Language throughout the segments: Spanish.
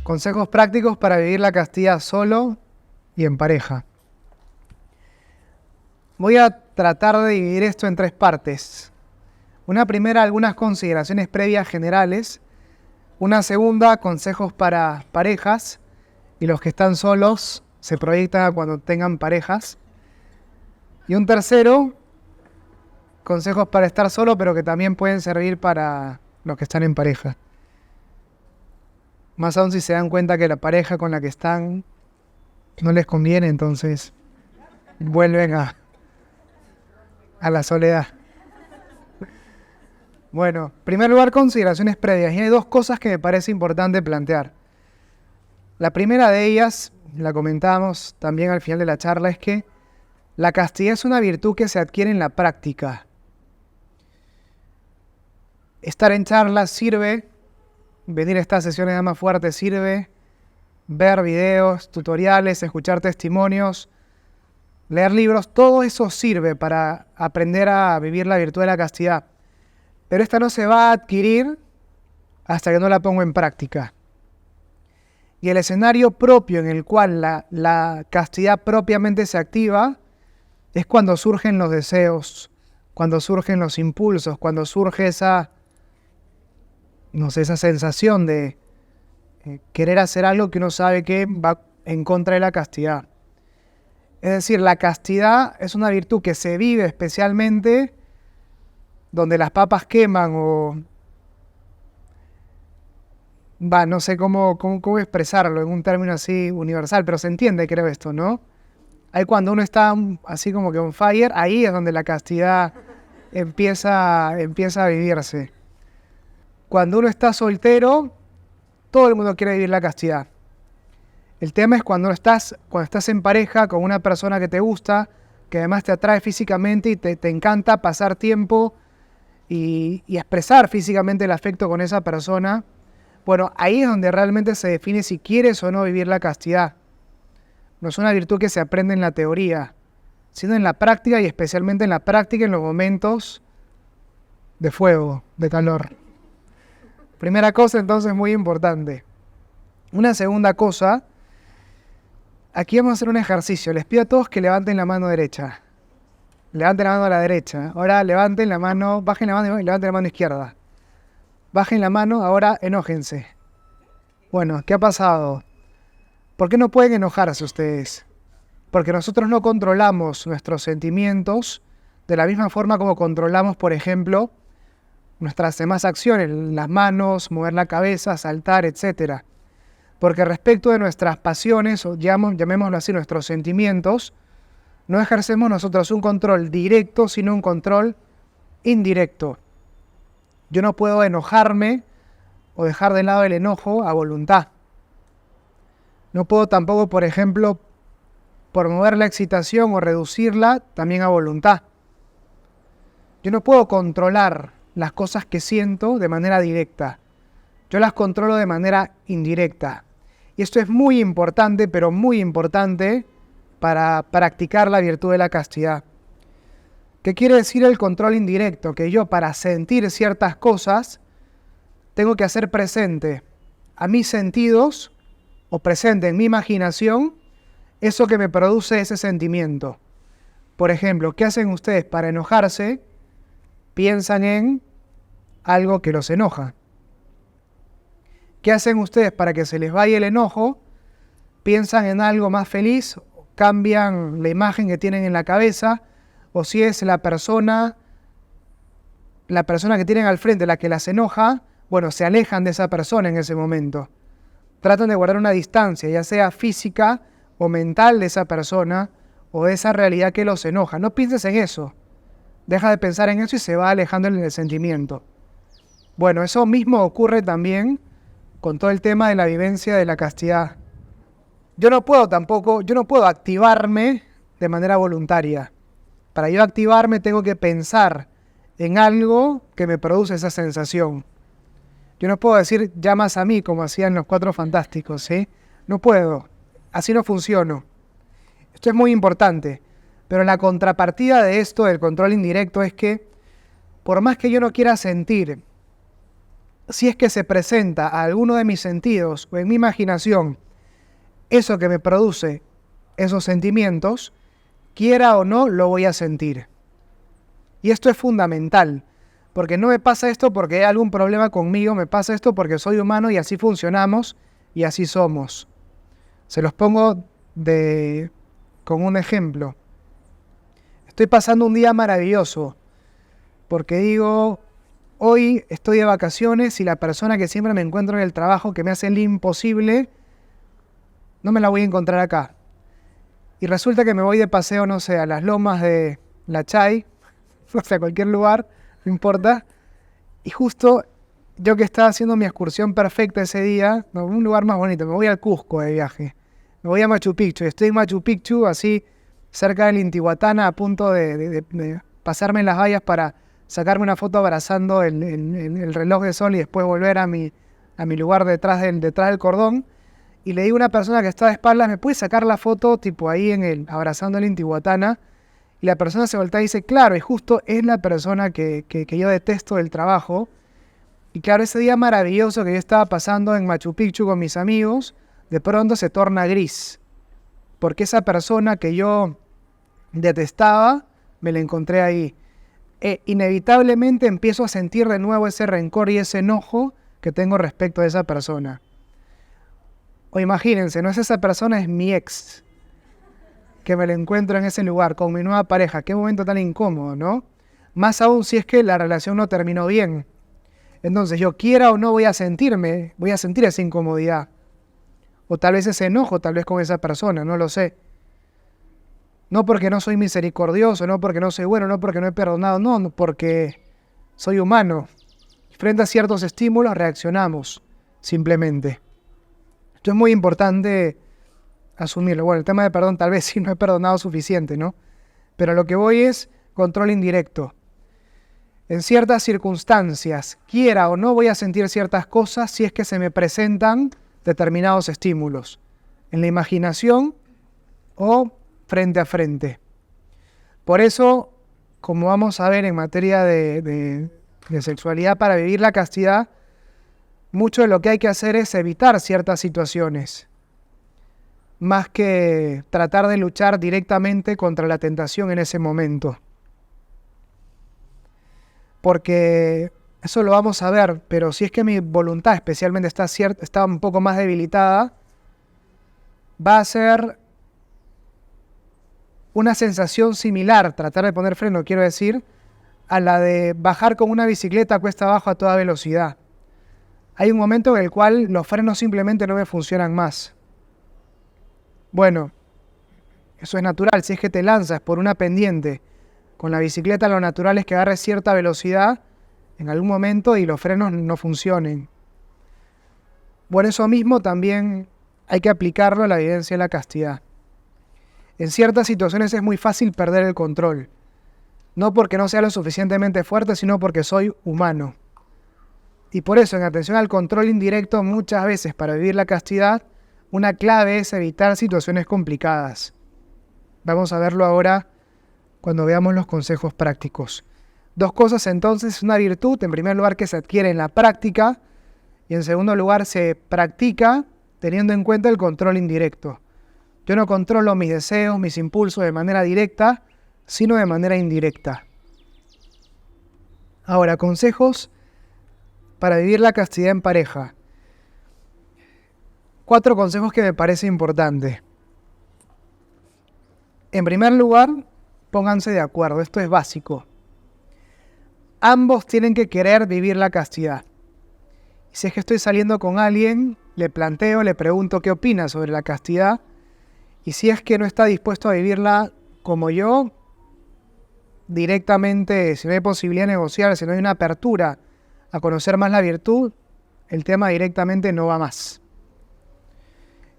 Consejos prácticos para vivir la castidad solo y en pareja. Voy a tratar de dividir esto en 3 partes. Una primera, algunas consideraciones previas generales. Una segunda, consejos para parejas. Y los que están solos se proyectan a cuando tengan parejas. Y un tercero, consejos para estar solo, pero que también pueden servir para los que están en pareja. Más aún si se dan cuenta que la pareja con la que están no les conviene, entonces vuelven a la soledad. Bueno, en primer lugar, consideraciones previas. Y hay 2 cosas que me parece importante plantear. La primera de ellas, la comentamos también al final de la charla, es que la castidad es una virtud que se adquiere en la práctica. Estar en charlas sirve, venir a estas sesiones de Ama Fuerte sirve, ver videos, tutoriales, escuchar testimonios, leer libros, todo eso sirve para aprender a vivir la virtud de la castidad. Pero esta no se va a adquirir hasta que no la pongo en práctica. Y el escenario propio en el cual la castidad propiamente se activa es cuando surgen los deseos, cuando surgen los impulsos, cuando surge esa sensación de querer hacer algo que uno sabe que va en contra de la castidad. Es decir, la castidad es una virtud que se vive especialmente donde las papas queman o... no sé cómo expresarlo en un término así universal, pero se entiende, creo, esto, ¿no? Ahí cuando uno está así como que on fire, ahí es donde la castidad empieza a vivirse. Cuando uno está soltero, todo el mundo quiere vivir la castidad. El tema es cuando estás en pareja con una persona que te gusta, que además te atrae físicamente y te encanta pasar tiempo y expresar físicamente el afecto con esa persona. Bueno, ahí es donde realmente se define si quieres o no vivir la castidad. No es una virtud que se aprende en la teoría, sino en la práctica y especialmente en la práctica en los momentos de fuego, de calor. Primera cosa, entonces, muy importante. Una segunda cosa, aquí vamos a hacer un ejercicio. Les pido a todos que levanten la mano derecha. Levanten la mano a la derecha. Ahora levanten la mano, bajen la mano y levanten la mano izquierda. Bajen la mano, ahora enójense. Bueno, ¿qué ha pasado? ¿Por qué no pueden enojarse ustedes? Porque nosotros no controlamos nuestros sentimientos de la misma forma como controlamos, por ejemplo, nuestras demás acciones, las manos, mover la cabeza, saltar, etc. Porque respecto de nuestras pasiones, o llamémoslo así, nuestros sentimientos, no ejercemos nosotros un control directo, sino un control indirecto. Yo no puedo enojarme o dejar de lado el enojo a voluntad. No puedo tampoco, por ejemplo, promover la excitación o reducirla también a voluntad. Yo no puedo controlar las cosas que siento de manera directa. Yo las controlo de manera indirecta. Y esto es muy importante, pero muy importante para practicar la virtud de la castidad. ¿Qué quiere decir el control indirecto? Que yo, para sentir ciertas cosas, tengo que hacer presente a mis sentidos o presente en mi imaginación eso que me produce ese sentimiento. Por ejemplo, ¿qué hacen ustedes para enojarse? Piensan en algo que los enoja. ¿Qué hacen ustedes para que se les vaya el enojo? Piensan en algo más feliz, cambian la imagen que tienen en la cabeza, o si es la persona que tienen al frente la que las enoja, bueno, se alejan de esa persona en ese momento. Tratan de guardar una distancia, ya sea física o mental de esa persona o de esa realidad que los enoja. No pienses en eso. Deja de pensar en eso y se va alejando en el sentimiento. Bueno, eso mismo ocurre también con todo el tema de la vivencia de la castidad. Yo no puedo activarme de manera voluntaria. Para yo activarme tengo que pensar en algo que me produce esa sensación. Yo no puedo decir llamas a mí como hacían los 4 fantásticos, ¿sí? No puedo. Así no funciono. Esto es muy importante. Pero la contrapartida de esto, del control indirecto, es que por más que yo no quiera sentir, si es que se presenta a alguno de mis sentidos o en mi imaginación, eso que me produce esos sentimientos, quiera o no, lo voy a sentir. Y esto es fundamental, porque no me pasa esto porque hay algún problema conmigo, me pasa esto porque soy humano y así funcionamos y así somos. Se los pongo con un ejemplo. Estoy pasando un día maravilloso, porque digo, hoy estoy de vacaciones y la persona que siempre me encuentro en el trabajo que me hace el imposible, no me la voy a encontrar acá. Y resulta que me voy de paseo, no sé, a las lomas de La Chay, o sea, a cualquier lugar, no importa. Y justo yo que estaba haciendo mi excursión perfecta ese día, no, un lugar más bonito, me voy al Cusco de viaje. Me voy a Machu Picchu, estoy en Machu Picchu, así cerca del Intihuatana, a punto de pasarme en las vallas para sacarme una foto abrazando el reloj de sol y después volver a mi lugar detrás del cordón. Y le digo a una persona que está de espaldas, ¿me puedes sacar la foto tipo ahí abrazando el Intihuatana? Y la persona se voltea y dice, claro, y justo es la persona que yo detesto del trabajo. Y claro, ese día maravilloso que yo estaba pasando en Machu Picchu con mis amigos, de pronto se torna gris. Porque esa persona que yo detestaba, me la encontré ahí. Inevitablemente empiezo a sentir de nuevo ese rencor y ese enojo que tengo respecto a esa persona. O imagínense, no es esa persona, es mi ex, que me la encuentro en ese lugar, con mi nueva pareja. Qué momento tan incómodo, ¿no? Más aún si es que la relación no terminó bien. Entonces, yo quiera o no voy a sentir esa incomodidad. O tal vez ese enojo, tal vez con esa persona, no lo sé. No porque no soy misericordioso, no porque no soy bueno, no porque no he perdonado, no, porque soy humano. Frente a ciertos estímulos reaccionamos, simplemente. Esto es muy importante asumirlo. Bueno, el tema de perdón tal vez sí no he perdonado suficiente, ¿no? Pero lo que voy es control indirecto. En ciertas circunstancias, quiera o no, voy a sentir ciertas cosas si es que se me presentan determinados estímulos. En la imaginación o frente a frente. Por eso, como vamos a ver en materia de sexualidad para vivir la castidad, mucho de lo que hay que hacer es evitar ciertas situaciones, más que tratar de luchar directamente contra la tentación en ese momento. Porque eso lo vamos a ver, pero si es que mi voluntad especialmente está un poco más debilitada, va a ser una sensación similar, tratar de poner freno, quiero decir, a la de bajar con una bicicleta cuesta abajo a toda velocidad. Hay un momento en el cual los frenos simplemente no me funcionan más. Bueno, eso es natural. Si es que te lanzas por una pendiente con la bicicleta, lo natural es que agarres cierta velocidad en algún momento y los frenos no funcionen. Bueno, eso mismo también hay que aplicarlo a la vivencia de la castidad. En ciertas situaciones es muy fácil perder el control. No porque no sea lo suficientemente fuerte, sino porque soy humano. Y por eso, en atención al control indirecto, muchas veces para vivir la castidad, una clave es evitar situaciones complicadas. Vamos a verlo ahora cuando veamos los consejos prácticos. Dos cosas entonces, una virtud, en primer lugar, que se adquiere en la práctica, y en segundo lugar, se practica teniendo en cuenta el control indirecto. Yo no controlo mis deseos, mis impulsos de manera directa, sino de manera indirecta. Ahora, consejos para vivir la castidad en pareja. 4 consejos que me parece importante. En primer lugar, pónganse de acuerdo, esto es básico. Ambos tienen que querer vivir la castidad. Y si es que estoy saliendo con alguien, le pregunto qué opina sobre la castidad. Y si es que no está dispuesto a vivirla como yo, directamente, si no hay posibilidad de negociar, si no hay una apertura a conocer más la virtud, el tema directamente no va más.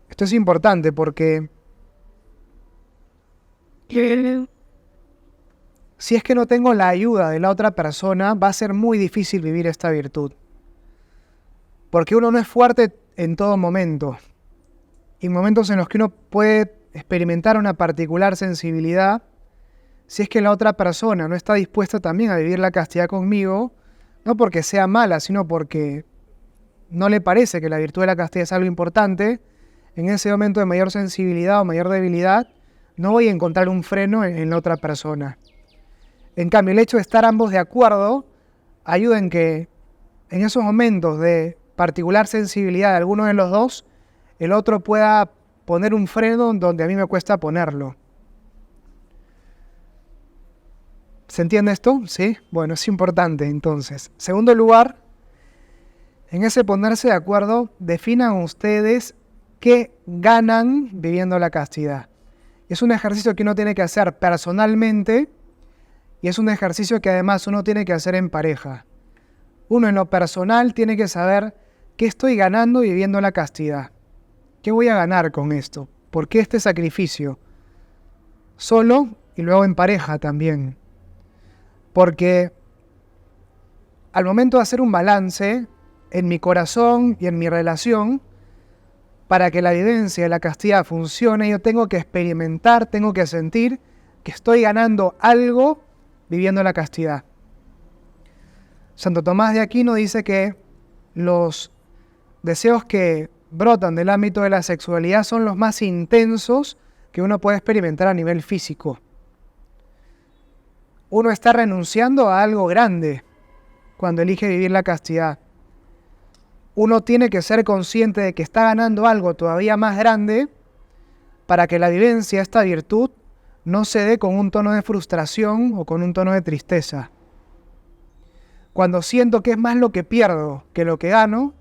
Esto es importante porque si es que no tengo la ayuda de la otra persona, va a ser muy difícil vivir esta virtud. Porque uno no es fuerte en todo momento. Y en momentos en los que uno puede experimentar una particular sensibilidad, si es que la otra persona no está dispuesta también a vivir la castidad conmigo, no porque sea mala, sino porque no le parece que la virtud de la castidad es algo importante, en ese momento de mayor sensibilidad o mayor debilidad, no voy a encontrar un freno en la otra persona. En cambio, el hecho de estar ambos de acuerdo ayuda en que en esos momentos de particular sensibilidad de alguno de los dos, el otro pueda poner un freno donde a mí me cuesta ponerlo. ¿Se entiende esto? ¿Sí? Bueno, es importante entonces. Segundo lugar, en ese ponerse de acuerdo, definan ustedes qué ganan viviendo la castidad. Es un ejercicio que uno tiene que hacer personalmente y es un ejercicio que además uno tiene que hacer en pareja. Uno en lo personal tiene que saber qué estoy ganando viviendo la castidad. ¿Qué voy a ganar con esto? ¿Por qué este sacrificio? Solo y luego en pareja también. Porque al momento de hacer un balance en mi corazón y en mi relación, para que la vivencia de la castidad funcione, yo tengo que experimentar, tengo que sentir que estoy ganando algo viviendo la castidad. Santo Tomás de Aquino dice que los deseos que brotan del ámbito de la sexualidad son los más intensos que uno puede experimentar a nivel físico. Uno está renunciando a algo grande cuando elige vivir la castidad. Uno tiene que ser consciente de que está ganando algo todavía más grande para que la vivencia de esta virtud no se dé con un tono de frustración o con un tono de tristeza. Cuando siento que es más lo que pierdo que lo que gano,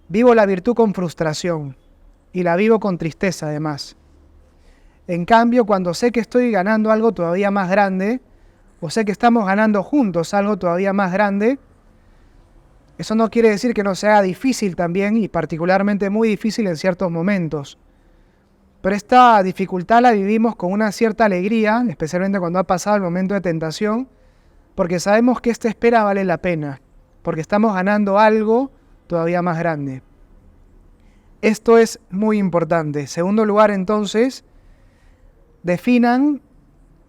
vivo la virtud con frustración y la vivo con tristeza además. En cambio, cuando sé que estoy ganando algo todavía más grande, o sé que estamos ganando juntos algo todavía más grande, eso no quiere decir que no sea difícil también, y particularmente muy difícil en ciertos momentos. Pero esta dificultad la vivimos con una cierta alegría, especialmente cuando ha pasado el momento de tentación, porque sabemos que esta espera vale la pena, porque estamos ganando algo todavía más grande. Esto es muy importante. Segundo lugar, entonces, definan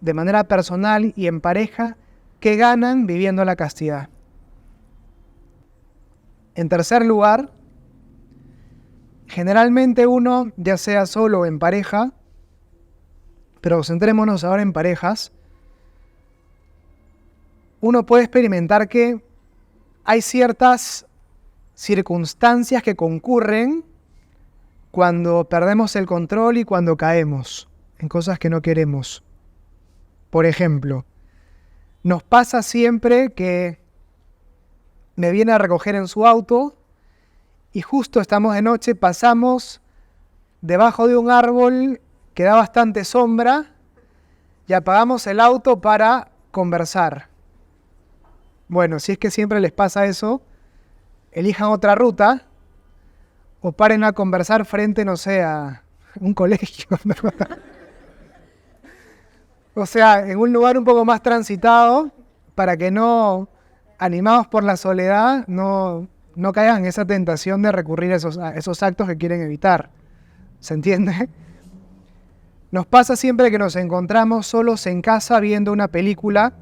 de manera personal y en pareja qué ganan viviendo la castidad. En tercer lugar, generalmente uno, ya sea solo o en pareja, pero centrémonos ahora en parejas, uno puede experimentar que hay ciertas circunstancias que concurren cuando perdemos el control y cuando caemos en cosas que no queremos. Por ejemplo, nos pasa siempre que me viene a recoger en su auto y justo estamos de noche, pasamos debajo de un árbol que da bastante sombra y apagamos el auto para conversar. Bueno, si es que siempre les pasa eso, elijan otra ruta o paren a conversar frente, no sé, a un colegio. O sea, en un lugar un poco más transitado, para que no, animados por la soledad, no caigan en esa tentación de recurrir a esos actos que quieren evitar. ¿Se entiende? Nos pasa siempre que nos encontramos solos en casa viendo una película.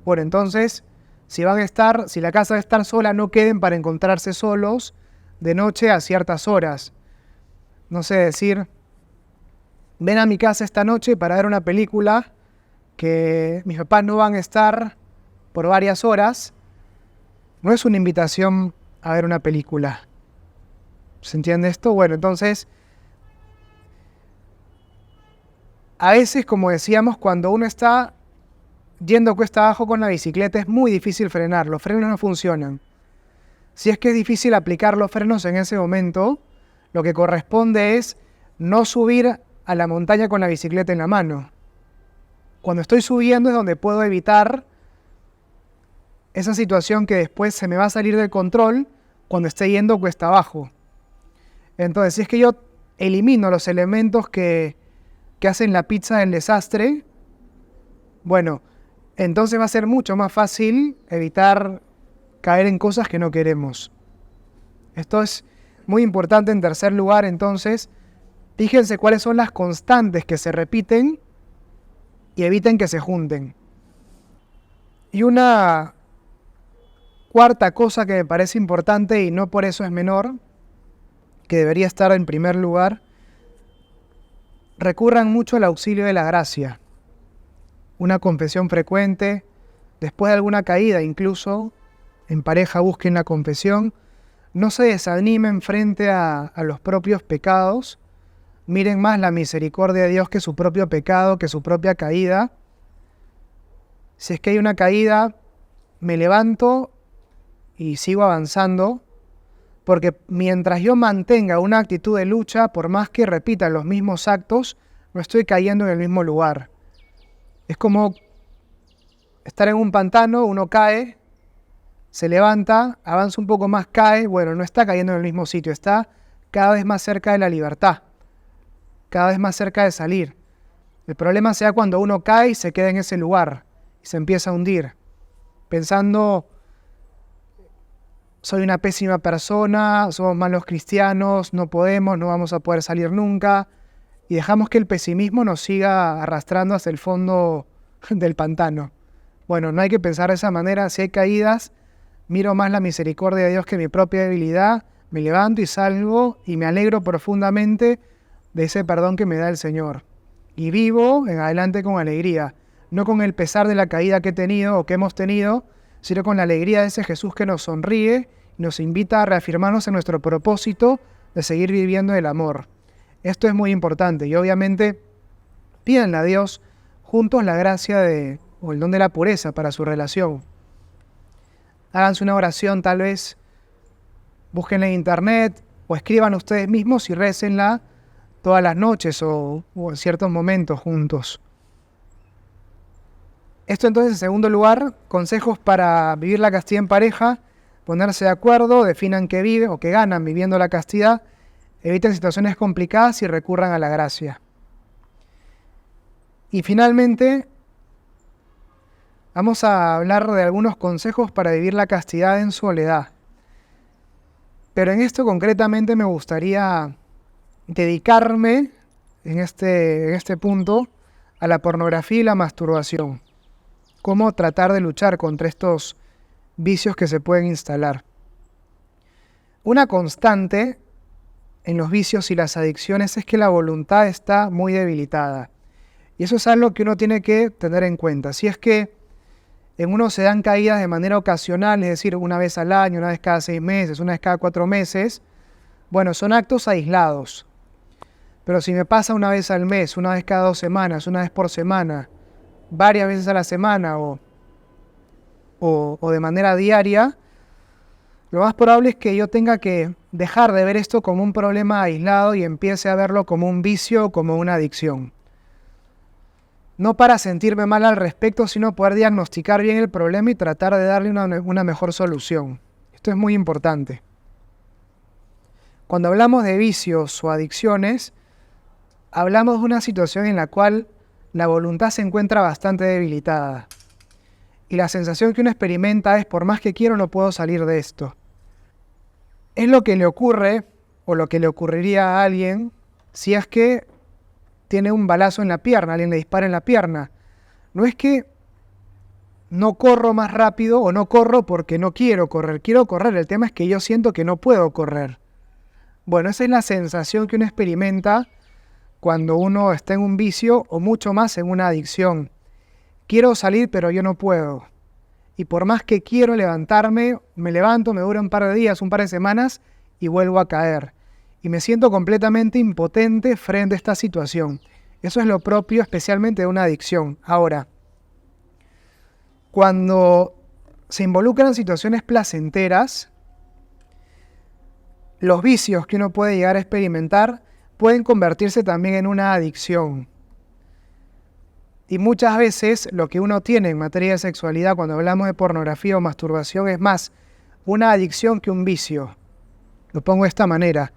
Bueno, entonces, si la casa va a estar sola, no queden para encontrarse solos de noche a ciertas horas. No sé, decir, ven a mi casa esta noche para ver una película que mis papás no van a estar por varias horas, no es una invitación a ver una película. ¿Se entiende esto? Bueno, entonces, a veces, como decíamos, cuando uno está yendo cuesta abajo con la bicicleta, es muy difícil frenar, los frenos no funcionan. Si es que es difícil aplicar los frenos en ese momento, lo que corresponde es no subir a la montaña con la bicicleta en la mano. Cuando estoy subiendo es donde puedo evitar esa situación que después se me va a salir del control cuando esté yendo cuesta abajo. Entonces, si es que yo elimino los elementos que hacen la pizza del desastre, bueno, entonces va a ser mucho más fácil evitar caer en cosas que no queremos. Esto es muy importante. En tercer lugar, entonces, fíjense cuáles son las constantes que se repiten y eviten que se junten. Y una cuarta cosa que me parece importante y no por eso es menor, que debería estar en primer lugar, recurran mucho al auxilio de la gracia. Una confesión frecuente, después de alguna caída incluso, en pareja busquen la confesión, no se desanimen frente a los propios pecados, miren más la misericordia de Dios que su propio pecado, que su propia caída. Si es que hay una caída, me levanto y sigo avanzando, porque mientras yo mantenga una actitud de lucha, por más que repita los mismos actos, no estoy cayendo en el mismo lugar. Es como estar en un pantano, uno cae, se levanta, avanza un poco más, cae, bueno, no está cayendo en el mismo sitio, está cada vez más cerca de la libertad, cada vez más cerca de salir. El problema sea cuando uno cae y se queda en ese lugar y se empieza a hundir, pensando, soy una pésima persona, somos malos cristianos, no podemos, no vamos a poder salir nunca, y dejamos que el pesimismo nos siga arrastrando hacia el fondo del pantano. Bueno, no hay que pensar de esa manera. Si hay caídas, miro más la misericordia de Dios que mi propia debilidad, me levanto y salgo y me alegro profundamente de ese perdón que me da el Señor. Y vivo en adelante con alegría, no con el pesar de la caída que he tenido o que hemos tenido, sino con la alegría de ese Jesús que nos sonríe y nos invita a reafirmarnos en nuestro propósito de seguir viviendo el amor. Esto es muy importante y obviamente pídanle a Dios juntos la gracia o el don de la pureza para su relación. Háganse una oración tal vez, búsquenla en internet o escriban ustedes mismos y récenla todas las noches o en ciertos momentos juntos. Esto entonces, en segundo lugar, consejos para vivir la castidad en pareja, ponerse de acuerdo, definan qué viven o qué ganan viviendo la castidad, eviten situaciones complicadas y recurran a la gracia. Y finalmente, vamos a hablar de algunos consejos para vivir la castidad en soledad. Pero en esto concretamente me gustaría dedicarme en este punto a la pornografía y la masturbación. Cómo tratar de luchar contra estos vicios que se pueden instalar. Una constante en los vicios y las adicciones es que la voluntad está muy debilitada. Y eso es algo que uno tiene que tener en cuenta. Si es que en uno se dan caídas de manera ocasional, es decir, una vez al año, una vez cada 6 meses, una vez cada 4 meses, bueno, son actos aislados. Pero si me pasa una vez al mes, una vez cada 2 semanas, una vez por semana, varias veces a la semana o de manera diaria, lo más probable es que yo tenga que dejar de ver esto como un problema aislado y empiece a verlo como un vicio o como una adicción. No para sentirme mal al respecto, sino poder diagnosticar bien el problema y tratar de darle una mejor solución. Esto es muy importante. Cuando hablamos de vicios o adicciones, hablamos de una situación en la cual la voluntad se encuentra bastante debilitada. Y la sensación que uno experimenta es, por más que quiero, no puedo salir de esto. Es lo que le ocurre, o lo que le ocurriría a alguien, si es que tiene un balazo en la pierna, alguien le dispara en la pierna. No es que no corro más rápido o no corro porque no quiero correr. Quiero correr, el tema es que yo siento que no puedo correr. Bueno, esa es la sensación que uno experimenta cuando uno está en un vicio o mucho más en una adicción. Quiero salir, pero yo no puedo. Y por más que quiero levantarme, me levanto, me dura un par de días, un par de semanas y vuelvo a caer. Y me siento completamente impotente frente a esta situación. Eso es lo propio especialmente de una adicción. Ahora, cuando se involucran situaciones placenteras, los vicios que uno puede llegar a experimentar pueden convertirse también en una adicción. Y muchas veces lo que uno tiene en materia de sexualidad cuando hablamos de pornografía o masturbación es más una adicción que un vicio. Lo pongo de esta manera.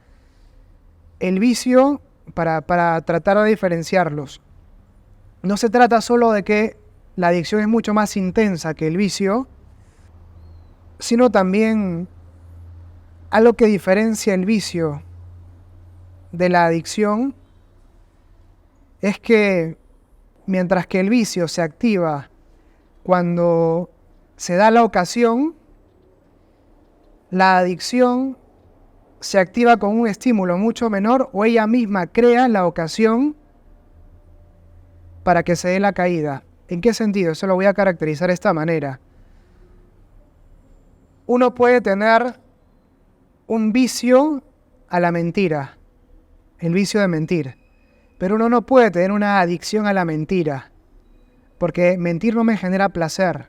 El vicio, para tratar de diferenciarlos, no se trata solo de que la adicción es mucho más intensa que el vicio, sino también algo que diferencia el vicio de la adicción es que mientras que el vicio se activa cuando se da la ocasión, la adicción se activa con un estímulo mucho menor o ella misma crea la ocasión para que se dé la caída. ¿En qué sentido? Eso lo voy a caracterizar de esta manera. Uno puede tener un vicio a la mentira, el vicio de mentir, pero uno no puede tener una adicción a la mentira, porque mentir no me genera placer.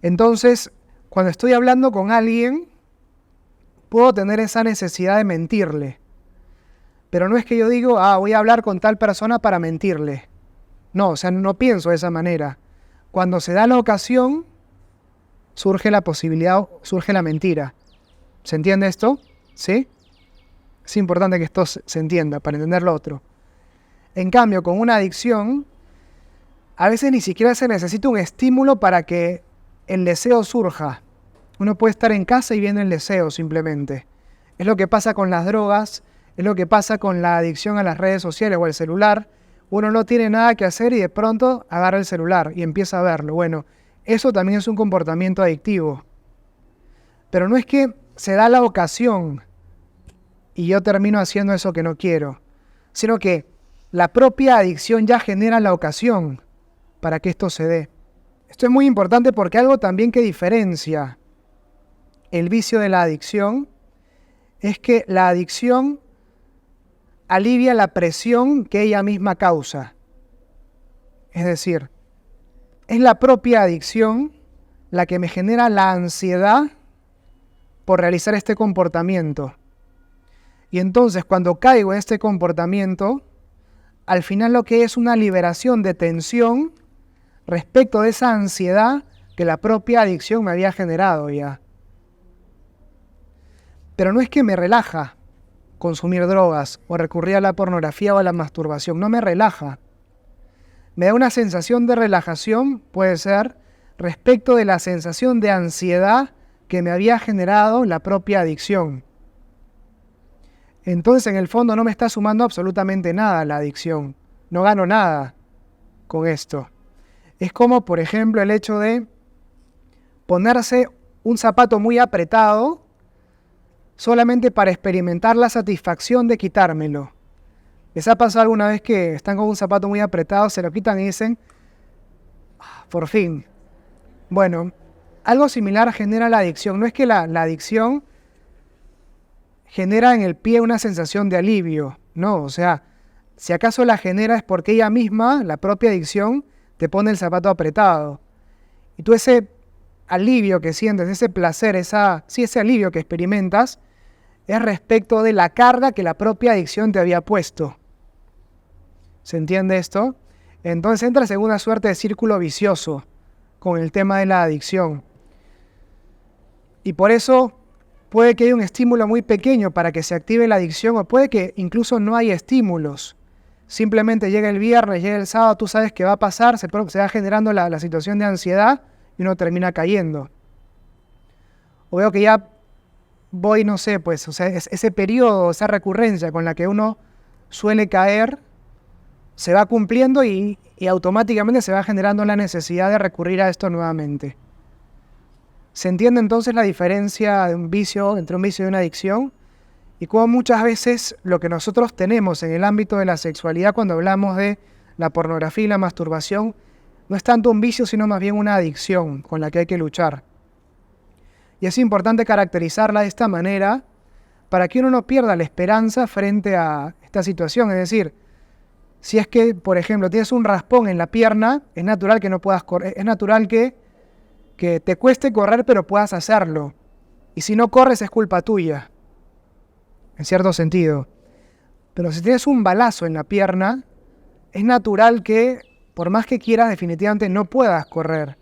Entonces, cuando estoy hablando con alguien, puedo tener esa necesidad de mentirle. Pero no es que yo digo, voy a hablar con tal persona para mentirle. No, o sea, no pienso de esa manera. Cuando se da la ocasión, surge la posibilidad, surge la mentira. ¿Se entiende esto? ¿Sí? Es importante que esto se entienda para entender lo otro. En cambio, con una adicción, a veces ni siquiera se necesita un estímulo para que el deseo surja. Uno puede estar en casa y viene el deseo simplemente. Es lo que pasa con las drogas, es lo que pasa con la adicción a las redes sociales o al celular. Uno no tiene nada que hacer y de pronto agarra el celular y empieza a verlo. Bueno, eso también es un comportamiento adictivo. Pero no es que se da la ocasión y yo termino haciendo eso que no quiero, sino que la propia adicción ya genera la ocasión para que esto se dé. Esto es muy importante porque algo también que diferencia el vicio de la adicción es que la adicción alivia la presión que ella misma causa. Es decir, es la propia adicción la que me genera la ansiedad por realizar este comportamiento. Y entonces cuando caigo en este comportamiento, al final lo que es una liberación de tensión respecto de esa ansiedad que la propia adicción me había generado ya. Pero no es que me relaja consumir drogas o recurrir a la pornografía o a la masturbación, no me relaja. Me da una sensación de relajación, puede ser, respecto de la sensación de ansiedad que me había generado la propia adicción. Entonces, en el fondo no me está sumando absolutamente nada la adicción. No gano nada con esto. Es como, por ejemplo, el hecho de ponerse un zapato muy apretado solamente para experimentar la satisfacción de quitármelo. ¿Les ha pasado alguna vez que están con un zapato muy apretado, se lo quitan y dicen, por fin? Bueno, algo similar genera la adicción. No es que la adicción genera en el pie una sensación de alivio, no, o sea, si acaso la genera es porque ella misma, la propia adicción, te pone el zapato apretado. Y tú ese alivio que sientes, ese placer, ese alivio que experimentas, es respecto de la carga que la propia adicción te había puesto. ¿Se entiende esto? Entonces entras en una suerte de círculo vicioso con el tema de la adicción. Y por eso puede que haya un estímulo muy pequeño para que se active la adicción, o puede que incluso no haya estímulos. Simplemente llega el viernes, llega el sábado, tú sabes qué va a pasar, se va generando la situación de ansiedad y uno termina cayendo. O veo que ya voy, no sé, pues, o sea, ese periodo, esa recurrencia con la que uno suele caer, se va cumpliendo y automáticamente se va generando la necesidad de recurrir a esto nuevamente. ¿Se entiende entonces la diferencia de un vicio, entre un vicio y una adicción? Y cómo muchas veces lo que nosotros tenemos en el ámbito de la sexualidad cuando hablamos de la pornografía y la masturbación no es tanto un vicio, sino más bien una adicción con la que hay que luchar. Y es importante caracterizarla de esta manera para que uno no pierda la esperanza frente a esta situación. Es decir, si es que, por ejemplo, tienes un raspón en la pierna, es natural que no puedas correr, es natural que te cueste correr, pero puedas hacerlo. Y si no corres es culpa tuya, en cierto sentido. Pero si tienes un balazo en la pierna, es natural que, por más que quieras, definitivamente no puedas correr.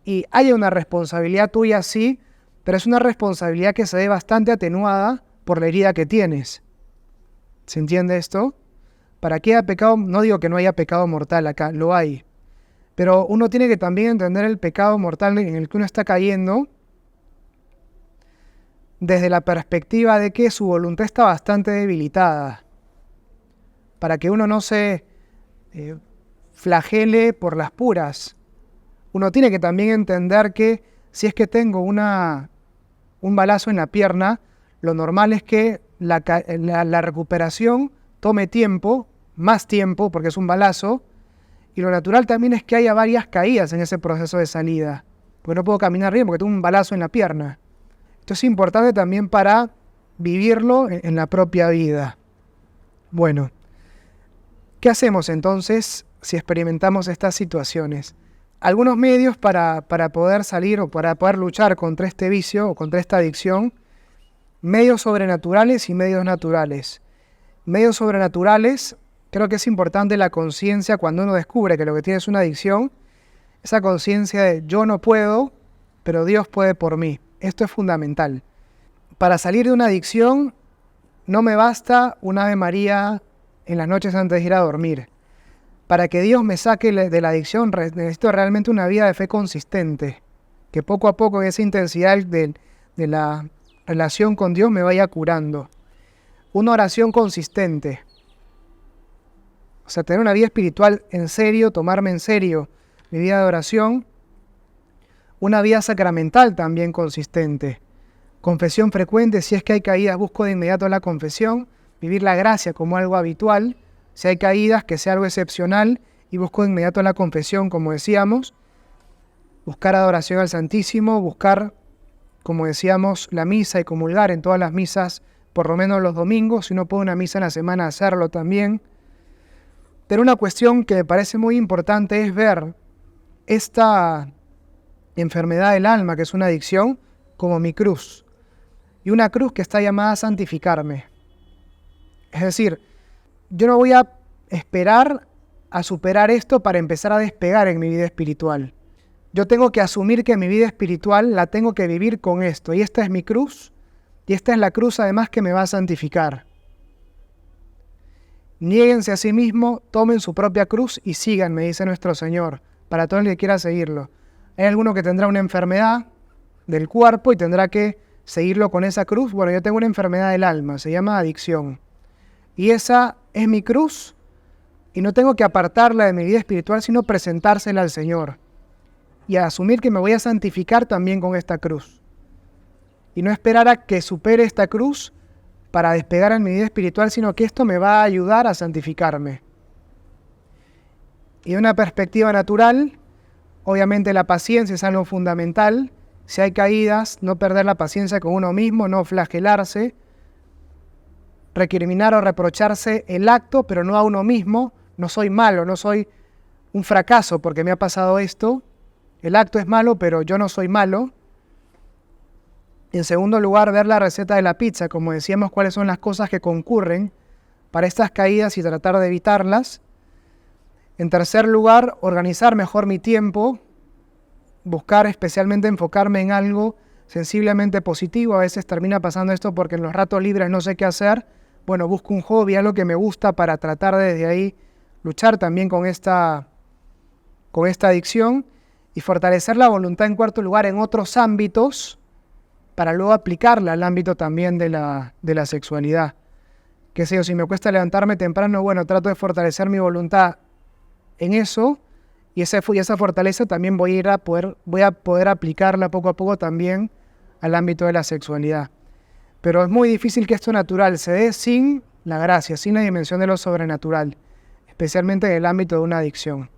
Y haya una responsabilidad tuya, sí, pero es una responsabilidad que se ve bastante atenuada por la herida que tienes. ¿Se entiende esto? Para que haya pecado, no digo que no haya pecado mortal acá, lo hay. Pero uno tiene que también entender el pecado mortal en el que uno está cayendo desde la perspectiva de que su voluntad está bastante debilitada. Para que uno no se flagele por las puras, uno tiene que también entender que si es que tengo un balazo en la pierna, lo normal es que la recuperación tome tiempo, más tiempo, porque es un balazo, y lo natural también es que haya varias caídas en ese proceso de salida, porque no puedo caminar bien porque tengo un balazo en la pierna. Esto es importante también para vivirlo en la propia vida. Bueno, ¿qué hacemos entonces si experimentamos estas situaciones? Algunos medios para poder salir o para poder luchar contra este vicio o contra esta adicción, medios sobrenaturales y medios naturales. Medios sobrenaturales, creo que es importante la conciencia cuando uno descubre que lo que tiene es una adicción, esa conciencia de yo no puedo, pero Dios puede por mí. Esto es fundamental. Para salir de una adicción no me basta un Ave María en las noches antes de ir a dormir. Para que Dios me saque de la adicción necesito realmente una vida de fe consistente, que poco a poco esa intensidad de la relación con Dios me vaya curando. Una oración consistente. O sea, tener una vida espiritual en serio, tomarme en serio mi vida de oración. Una vida sacramental también consistente. Confesión frecuente, si es que hay caídas, busco de inmediato la confesión. Vivir la gracia como algo habitual. Si hay caídas, que sea algo excepcional y busco de inmediato la confesión, como decíamos. Buscar adoración al Santísimo, buscar, como decíamos, la misa y comulgar en todas las misas, por lo menos los domingos. Si no puedo una misa en la semana, hacerlo también. Pero una cuestión que me parece muy importante es ver esta enfermedad del alma, que es una adicción, como mi cruz. Y una cruz que está llamada a santificarme. Es decir, yo no voy a esperar a superar esto para empezar a despegar en mi vida espiritual. Yo tengo que asumir que mi vida espiritual la tengo que vivir con esto. Y esta es mi cruz. Y esta es la cruz además que me va a santificar. Niéguense a sí mismos, tomen su propia cruz y síganme, dice nuestro Señor, para todo el que quiera seguirlo. Hay alguno que tendrá una enfermedad del cuerpo y tendrá que seguirlo con esa cruz. Bueno, yo tengo una enfermedad del alma, se llama adicción. Y esa es mi cruz y no tengo que apartarla de mi vida espiritual, sino presentársela al Señor. Y asumir que me voy a santificar también con esta cruz. Y no esperar a que supere esta cruz para despegar en mi vida espiritual, sino que esto me va a ayudar a santificarme. Y de una perspectiva natural, obviamente la paciencia es algo fundamental. Si hay caídas, no perder la paciencia con uno mismo, no flagelarse, recriminar o reprocharse el acto, pero no a uno mismo. No soy malo, no soy un fracaso porque me ha pasado esto. El acto es malo, pero yo no soy malo. En segundo lugar, ver la receta de la pizza, como decíamos, cuáles son las cosas que concurren para estas caídas y tratar de evitarlas. En tercer lugar, organizar mejor mi tiempo, buscar especialmente enfocarme en algo sensiblemente positivo. A veces termina pasando esto porque en los ratos libres no sé qué hacer. Bueno, busco un hobby, algo que me gusta para tratar de desde ahí luchar también con esta adicción y fortalecer la voluntad en cuarto lugar en otros ámbitos para luego aplicarla al ámbito también de la sexualidad. Qué sé yo, si me cuesta levantarme temprano, bueno, trato de fortalecer mi voluntad en eso y esa fortaleza también voy a poder aplicarla poco a poco también al ámbito de la sexualidad. Pero es muy difícil que esto natural se dé sin la gracia, sin la dimensión de lo sobrenatural, especialmente en el ámbito de una adicción.